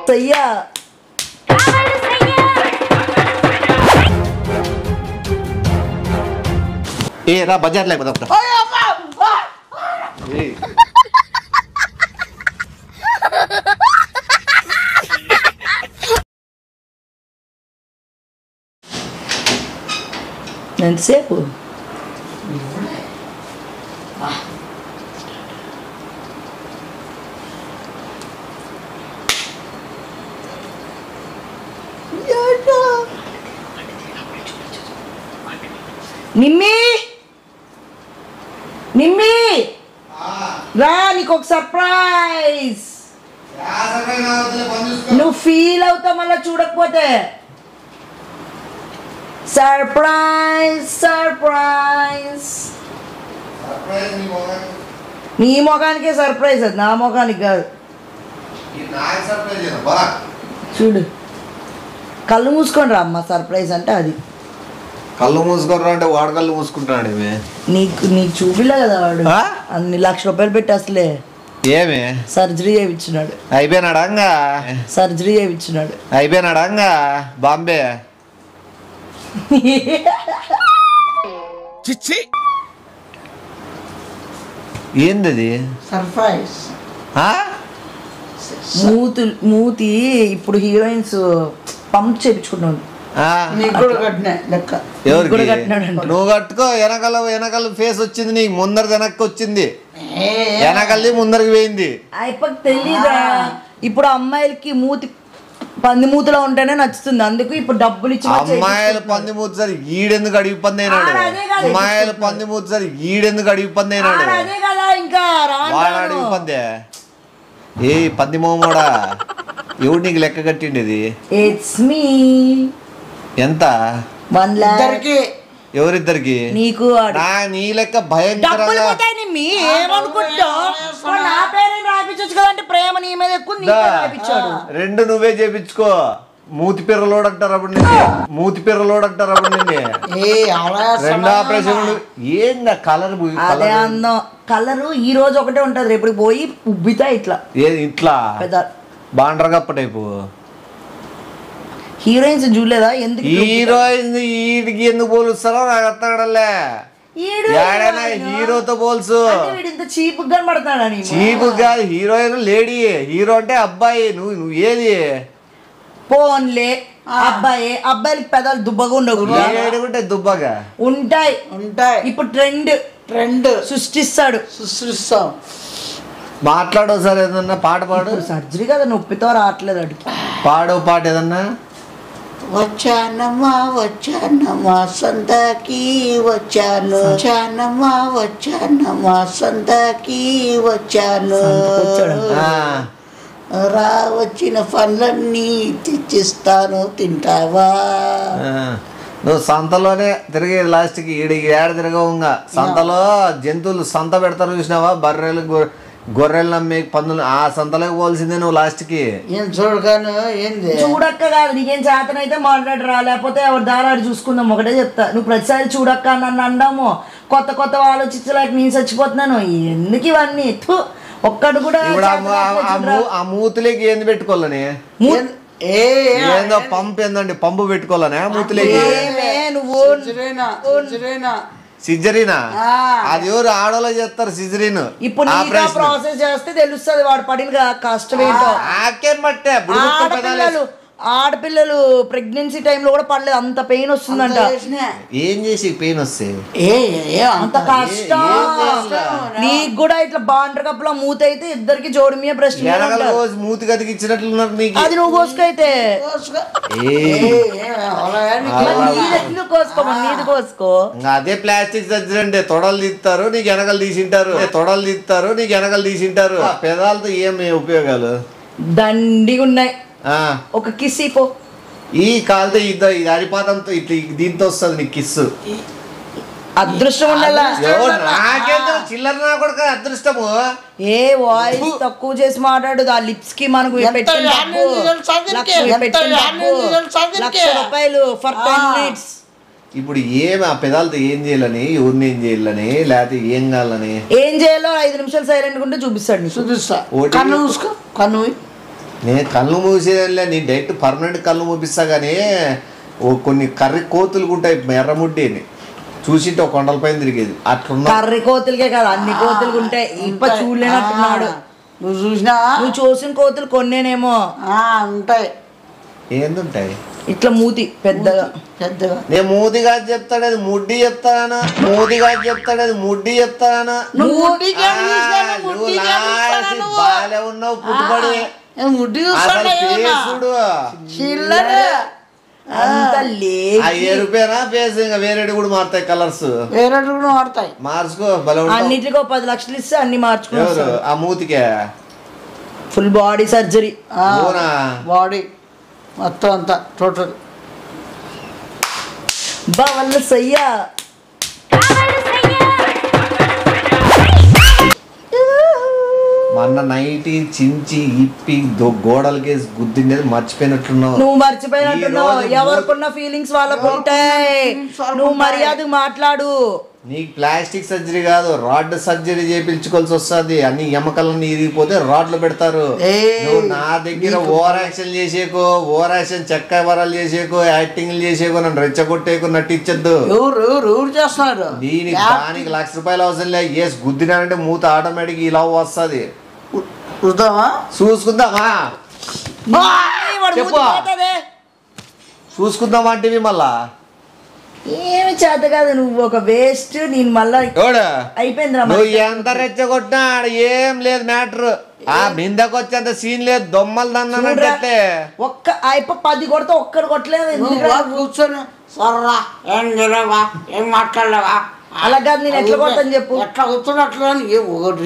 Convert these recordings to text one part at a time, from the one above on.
సయ్యా ఏ రా బజార్ లేకపోతే ఎంతసేపు నిమ్మి నిమ్మి రా నీకు ఒక సర్ప్రైజ్ నువ్వు ఫీల్ అవుతావు మళ్ళీ చూడకపోతే సర్ప్రైజ్ సర్ప్రైజ్ నీ మొఖానికే సర్ప్రైజ్ అది నా మొఖానికి కాదు చూడు కళ్ళు మూసుకొని రా అమ్మ సర్ప్రైజ్ అంటే అది కళ్ళు మూసుకొని అంటే వాడు కళ్ళు మూసుకుంటాడు నీకు చూపిలే కదా వాడు అన్ని ₹1,00,000 పెట్టి అసలే ఏమి సర్జరీ చేయించినాడు అయిపోయినాడంగా సర్జరీ చేయించినాడు అయిపోయినాడంగా బాంబే చిచ్చి ఏంది సర్ప్రైజ్ మూతి ఇప్పుడు హీరోయిన్స్ పంప్ చేయించుకున్నాడు నువ్వు కట్టుకో వెనకాల ఫేస్ వచ్చింది నీకు ముందర వెనక్కి వచ్చింది వెనకల్ది ముందరికి పోయింది అయిపోయి తెలీదా ఇప్పుడు అమ్మాయిలకి మూతి పంది మూతలో ఉంటేనే నచ్చుతుంది అందుకు ఇప్పుడు డబ్బులు ఇచ్చి అమ్మాయిలు పంది మూత సరి ఈడెందుకు అడిగి పంది అయినాడు అమ్మాయిలు పంది మూత సరి ఈడెందుకు అడిగి పంది అయినాడు అదే కదా ఇంకా వాడు అడిగి పందే ఏ పంది మోమోడా ఎవడు నీకు లెక్క కట్టిండేది ఇట్స్ మీ ఎంత 1 lakh ఎవరిద్దరికి నీకు నీ లెక్క భయంకరంగా ప్రేమ నీ మీద ఎక్కువ రెండు నువ్వే చేపించుకో మూతి పిర్రలోడు అంటారు అప్పుడు నిన్ను రెండు ఆపరేషన్ ఏందా కలర్ అదే అందం కలర్ ఈ రోజు ఒకటే ఉంటది రేపు పోయి ఉబ్బితా ఇట్లా ఇట్లా బాండ్రగప్ప టైపు హీరోయిన్స్ చూడలేదా ఎందుకు హీరోయిన్స్ వీడికి ఎందుకు పోలుస్తారో నాకు అర్థం ఏడైనా హీరోతో పోల్సు చీప్ గా పడతాడా చీప్ కాదు హీరోయిన్ లేడీ హీరో అంటే అబ్బాయి నువ్వు ఏది పోన్లే అబ్బాయిలకి పెదాలు దుబ్బగా ఉండవు దుబ్బగా ఉంటాయి ఇప్పుడు ట్రెండ్ సృష్టిస్తాం మాట్లాడో సార్ ఏదన్నా పాట పాడు సర్జరీ కదా నొప్పితో రావట్లేదు అడిగి పాడో పాట ఏదన్నా వచ్చానమ్మా సంతకి వచ్చాను సంతకి వచ్చాను రా వచ్చిన పనులన్నీ తెచ్చిస్తాను తింటావా నువ్వు సంతలోనే తిరిగి లాస్ట్కి ఏడ తిరగవుగా సంతలో జంతువులు సంత పెడతారు చూసినావా బర్రెలు గొర్రెలు నమ్మే పందులు ఆ సంతలోకి పోల్సిందే నువ్వు లాస్ట్కి ఏం చూడగాను ఏంది చూడక్క కాదు నీకేం చేతనైతే మాట్లాడరా లేకపోతే ఎవరి దారాడు చూసుకుందాం ఒకటే చెప్తా నువ్వు ప్రతిసారి చూడక్క నన్ను అండాము కొత్త ఆలోచించలేక నేను చచ్చిపోతున్నాను ఎందుకు ఇవన్నీ ఒక్కడు కూడా ఆ మూతులేకి ఏంది పెట్టుకోవాలని ఏందో పంపు ఏందండి పంపు పెట్టుకోవాలనే మూతులేకి నువ్వు సిజరీనా అది ఎవరు ఆడోలో చేస్తారు సిజరీన్ ఇప్పుడు ప్రాసెస్ చేస్తే తెలుస్తుంది వాడు పడిన కష్టం ఏంటో ఆడపిల్లలు ప్రెగ్నెన్సీ టైంలో కూడా పడలేదు అంత పెయిన్ వస్తుందంట ఏం చేసి పెయిన్ వస్తే అంత కష్టం నీకు కూడా ఇట్లా బాండ్ర కప్పులో మూతి అయితే ఇద్దరికి జోడి మీద బ్రష్ మూతి గదికి ఇచ్చినట్లున్నారు నీకు అది నువ్వు కోసుకైతే నీది కోసుకో అదే ప్లాస్టిక్ సర్జరీ అంటే తొడలు తీస్తారు నీకు వెనకలు తీసింటారు పెదాలతో ఏమి ఉపయోగాలు దండిగా ఉన్నాయి ఒక కిస్ ఇపో ఈ కాలుతో ఇది అరిపాతంతో ఇట్లా దీంతో వస్తుంది నీకు కిస్సు అదృష్టం ఉండాలా చిల్లర నా కొడుకు అదృష్టము ఏ వాయిస్ తక్కువ చేసి మాట్లాడు ఆ లిప్స్ కి మనకు ₹1,00,000 ఫర్ 10 minutes ఇప్పుడు ఏమి ఆ పెదాలతో ఏం చేయాలని ఎవరిని ఏం చేయాలని లేకపోతే ఏం కావాలని ఏం చేయాలో 5 నిమిషాలు సైలెంట్ ఉంటే చూపిస్తాడు కన్ను చూసుకో కన్ను నేను కళ్ళు మూసేదిలే, నీ డైరెక్ట్ పర్మనెంట్ కళ్ళు మూపిస్తా కానీ ఓ కొన్ని కర్రీ కోతులు ఉంటాయి ఎర్రముడ్డి అని చూసింటే ఒక కొండల పైన తిరిగేది అట్లున్నా. కర్రీ కోతులకే కాదు అన్ని కోతులు ఉంటాయి. ఇప్ప చూడలేనట్టున్నాడు. నువ్వు చూసినా? నువ్వు చూసిన కోతులు కొన్నేనేమో ఉంటాయి. ఏందుంటాయి? ఇట్లా మూతి పెద్దగా పెద్దగా. నేను మూతిగా చెప్తాడు అది ముడ్డి చెప్తానా, మూతిగా చెప్తాడు అది ముడ్డి చెప్తానా. బాలే ఉన్నావు పుట్టుబడి ముడ్డి చూడు. రూపాయనా ఫేస్ ఇంకా వేరేటి కూడా మారుతాయి కలర్స్, వేరే కూడా మారుతాయి. మార్చుకో బల. అన్నిటికీ 10 లక్షలు ఇస్తే అన్ని మార్చుకో. ఆ మూతికే ఫుల్ బాడీ సర్జరీ, బాడీ మొత్తం అంతా టోటల్. బావల్ల సయ్యా మొన్న నైట్ చించి ఇప్పి గోడలకేసి గుద్దిండేది మర్చిపోయినట్లున్నావు. నువ్వు మర్చిపోయినట్టున్నావు. ఎవరికున్న ఫీలింగ్స్ వాళ్ళకు ఉంటాయి. నువ్వు మర్యాదకు మాట్లాడు. నీకు ప్లాస్టిక్ సర్జరీ కాదు రాడ్ సర్జరీ చేయించుకోవాల్సి వస్తుంది. అన్ని ఎమ్మకలన్నీ ఇరిగిపోతే రాడ్లు పెడతారు. నువ్వు నా దగ్గర ఓవర్ యాక్షన్ చేసేకో, ఓవర్ యాక్షన్ చెక్క వరాలు చేసేకో, యాక్టింగ్లు చేసేకో, నన్ను రెచ్చగొట్టేకో నటించద్దు. ఎవరు చేస్తున్నారు? దీనికి దానికి ₹1,00,000 అవసరం లే. ఏస్ గుద్దినానంటే మూత ఆటోమేటిక్ ఇలా వస్తుంది. చూసుకుందామా చెప్పు, చూసుకుందామా అంటేవి మళ్ళా ఏమి చేత కాదు. నువ్వు ఒక వేస్ట్. నేను మళ్ళా అయిపోయింది. నువ్వు ఎంత రెచ్చగొట్టినా ఏం లేదు మ్యాటర్. ఆ బిందకు వచ్చేంత సీన్ లేదు. దొమ్మలు దన్నట్టే ఒక్క అయిపో 10 కొడితే ఒక్కడు కొట్టలేదు. కూర్చొని సర్రా ఏం తెలియవా, ఏం మాట్లాడలేవా, అలా కాదు. నేను ఎట్లా కొడతాను చెప్పు. ఎట్లా కూర్చున్నట్లు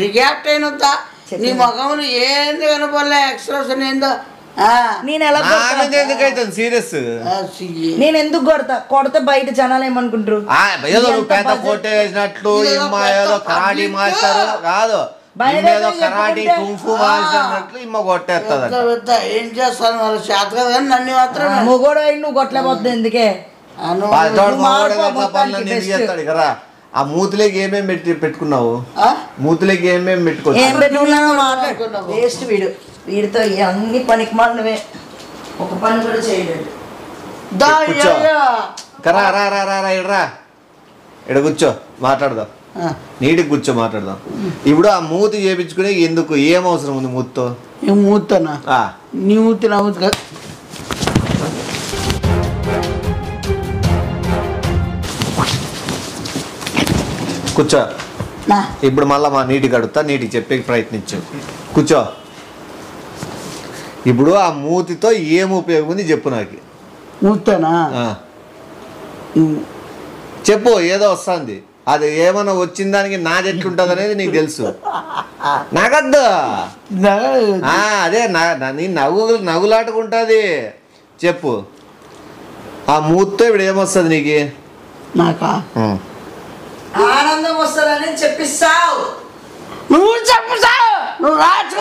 రియాక్ట్ అయినద్దా? నీ ముఖంలో ఏంది కనపడలే ఎక్స్ప్రెషన్ ఏందో. నేను ఎలా ఎందుకైతే సీరియస్ నేను ఎందుకు కొడితే బయట జనాలు ఏమనుకుంటారు? ఏదో పెద్ద ఫోటో వేసినట్లు ఇమ్మ ఏదో కరాటీ మాస్టర్ కాదు, ఏదో కరాటీ కుంఫు మాస్టర్ అన్నట్లు ఇమ్మ కొట్టేస్తుంది. ఏం చేస్తాను వాళ్ళ చేత కదా. నన్ను మాత్రం మొగోడు అయి నువ్వు కొట్టలేకపోతుంది. ఎందుకే చేస్తాడు కదా. ఆ మూతిలోకి ఏమేమి పెట్టుకున్నావు? మూతిలోకి ఏమేమి పెట్టుకున్నావు? వేస్ట్ వీడు. వీడితో అన్ని పనికి మాలినవే. ఒక పని కూడా చేయలేదు. ఇక్కడ కూర్చో మాట్లాడదాం. నీటికి కూర్చో మాట్లాడదాం. ఇప్పుడు ఆ మూతి చేపించుకునే ఎందుకు, ఏం అవసరం ఉంది మూతితో? మూతనా? నీ మూతి నా మూతి కాదు. కూర్చో. ఇప్పుడు మళ్ళీ మా నీటికి అడుగుతా, నీటికి చెప్పే ప్రయత్నించు. కూర్చో. ఇప్పుడు ఆ మూతితో ఏం ఉపయోగం ఉంది చెప్పు నాకు. మూతనా? చెప్పు. ఏదో వస్తుంది. అది ఏమన్నా వచ్చిన దానికి నాది ఎట్లుంటుంది అనేది నీకు తెలుసు. నాకద్దు. అదే నీ నవ్వులాటుకుంటుంది. చెప్పు. ఆ మూతితో ఇప్పుడు ఏమొస్తుంది నీకు? నాకా ఆనందం వస్తుందని చెప్పిస్తావు. నువ్వు చెప్పిస్తావు. నువ్వు రాజు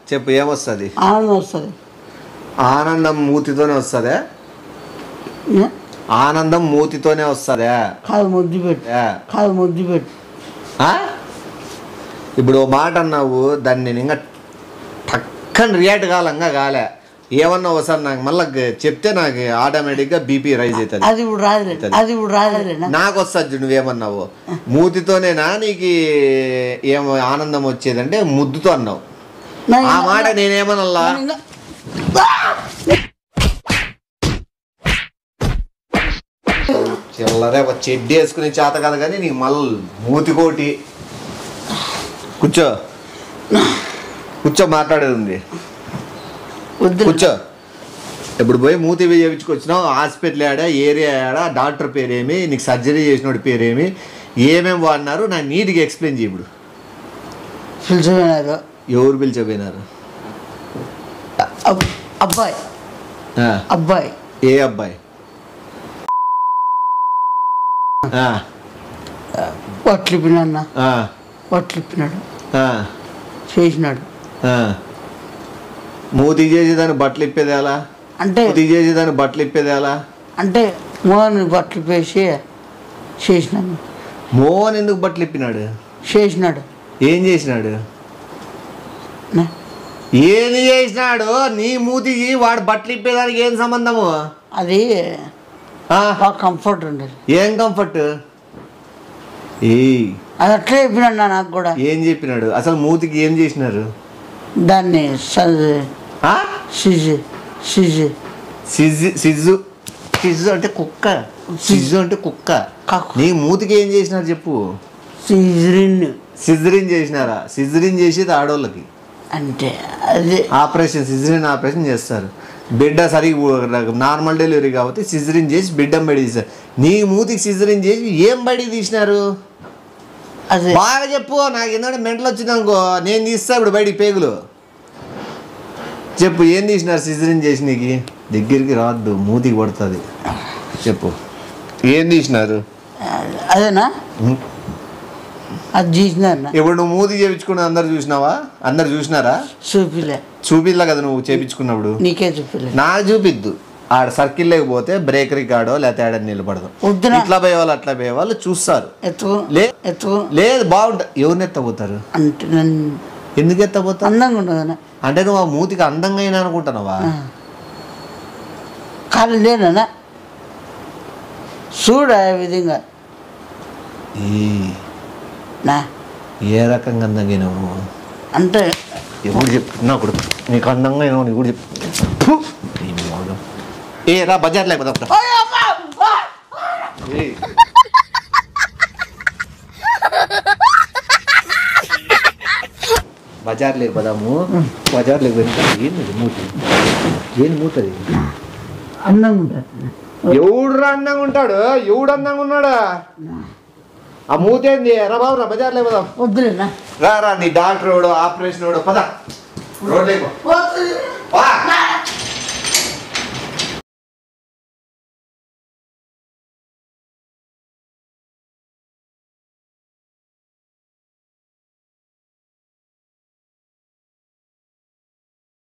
చెప్పు. ఏమొస్తుంది? ఆనందం వస్తుంది. ఆనందం మూతితోనే వస్తుందా? ఆనందం మూతితోనే వస్తుందా? కాదు ముద్దు పెట్టు. కాదు ముద్దు పెట్టు. ఇప్పుడు ఓ మాట అన్నావు, దాన్ని నేను ఇంకా టక్కని రియాక్ట్ కాలంగా కాలే. ఏమన్నా ఒకసారి నాకు మళ్ళీ చెప్తే నాకు ఆటోమేటిక్గా బీపీ రైజ్ అవుతుంది. అది ఇప్పుడు రాదులే. అది ఇప్పుడు రాదులే. నాకు వస్తుంది. నువ్వేమన్నావు? మూతితోనేనా నీకు ఏమో ఆనందం వచ్చేదంటే ముద్దుతో అన్నావు. ఆ మాట నేనేమనల్లా. చిల్లరే ఒక చెడ్డి వేసుకునే చేత కదా కానీ నీకు మళ్ళీ మూతికోటి. కూర్చో. కూర్చో. మాట్లాడేది ఉంది. కూర్చో. ఇప్పుడు పోయి మూతి చేయించుకొచ్చినావు. హాస్పిటల్ ఆడా, ఏరియా ఆడా, డాక్టర్ పేరేమి, నీకు సర్జరీ చేసినోడి పేరేమి, ఏమేమి వాడినారు నాకు నీట్గా ఎక్స్ప్లెయిన్ చేయి. ఇప్పుడు పిలిచిపోయినారు. ఎవరు పిలిచిపోయినారు? అబ్బాయి. అబ్బాయి. ఏ అబ్బాయి? వట్లిప్పినా. వట్లిప్పినాడు. చేసినాడు. మూతి చేసేదాన్ని బట్టలు ఇప్పేది ఎలా? అంటే మూతి చేసేదాన్ని బట్టలు ఇప్పేది ఎలా? అంటే మోహన్ బట్టలు ఇప్పేసి చేసినాను. మోహన్ ఎందుకు బట్టలు ఇప్పినాడు? చేసినాడు. ఏం చేసినాడు? ఏది చేసినాడు నీ మూతికి వాడు బట్టలు ఇప్పేదానికి ఏం సంబంధము? అది కంఫర్ట్ ఉండదు. ఏం కంఫర్ట్? అది అట్లా చెప్పినాడు నాకు కూడా. ఏం చెప్పినాడు? అసలు మూతికి ఏం చేసినారు? దాన్ని సిజ్జు అంటే కుక్క. సిజ్జు అంటే కుక్క. నీ మూతికి ఏం చేసినారు చెప్పు? సిజరిన్ చేసినారా? సిజరిన్ చేసేది ఆడోళ్ళకి అంటే అదే ఆపరేషన్, సిజరిన్ ఆపరేషన్ చేస్తారు. బిడ్డ సరిగ్గా నార్మల్ డెలివరీ కాబట్టి సిజరిన్ చేసి బిడ్డను బయట తీస్తారు. నీ మూతికి సిజరిన్ చేసి ఏం బయటికి తీసినారు? అదే బాగా చెప్పు. నాకు ఎందుకంటే మెంటలు వచ్చింది అనుకో, నేను తీస్తా ఇప్పుడు బయటికి పేగులు. చెప్పు ఏం తీసినారు సిజరిన్ చేసి? నీకు దగ్గరికి రావద్దు, మూతికి పడుతుంది. చెప్పు ఏం తీసినారు? అదేనా అది చూసినారు. ఇప్పుడు నువ్వు మూతి చేయించుకున్నది అందరు చూసినావా? అందరు చూసినారా? చూపిల్లా కదా నువ్వు చేయించుకున్నప్పుడు. నీకే చూపిలే. నాకు చూపిద్దు. ఆడ సర్కిల్ లేకపోతే బ్రేకరీ కాడో లేకపోతే ఆడ నిలబడదు. ఇట్లా పోయేవాళ్ళు అట్లా పోయేవాళ్ళు చూస్తారు. లేదు బాగుంటుంది. ఎవరిని ఎత్తపోతారు అంటే ఎందుకు ఎత్తపోతారు? అందంగా ఉండదు అంటే నువ్వు ఆ మూతికి అందంగా అయినా అనుకుంటున్నావా? కాదు లేనా చూడ విధంగా ఏ రకంగా అందంగా నువ్వు అంటే ఎప్పుడు చెప్తున్నా కూడా నీకు అందంగా అయినా నీకు కూడా చెప్పు. ఏ రా బజార్ లేకపోతే బజార్ లేకపోదాము. బజార్ లేకపోతే ఏంది మూతి? ఏం మూతది? అందంగా ఉంటుంది. ఎవడు అందంగా ఉంటాడు? ఎవడు అందంగా ఉన్నాడా? ఆ మూతేంది? రా బాబు రా బజార్ లేకపోదాం. వద్దులేనా రా రా నీ డాక్టర్ వాడు ఆపరేషన్ వాడు పద రోడ్ లేకపో.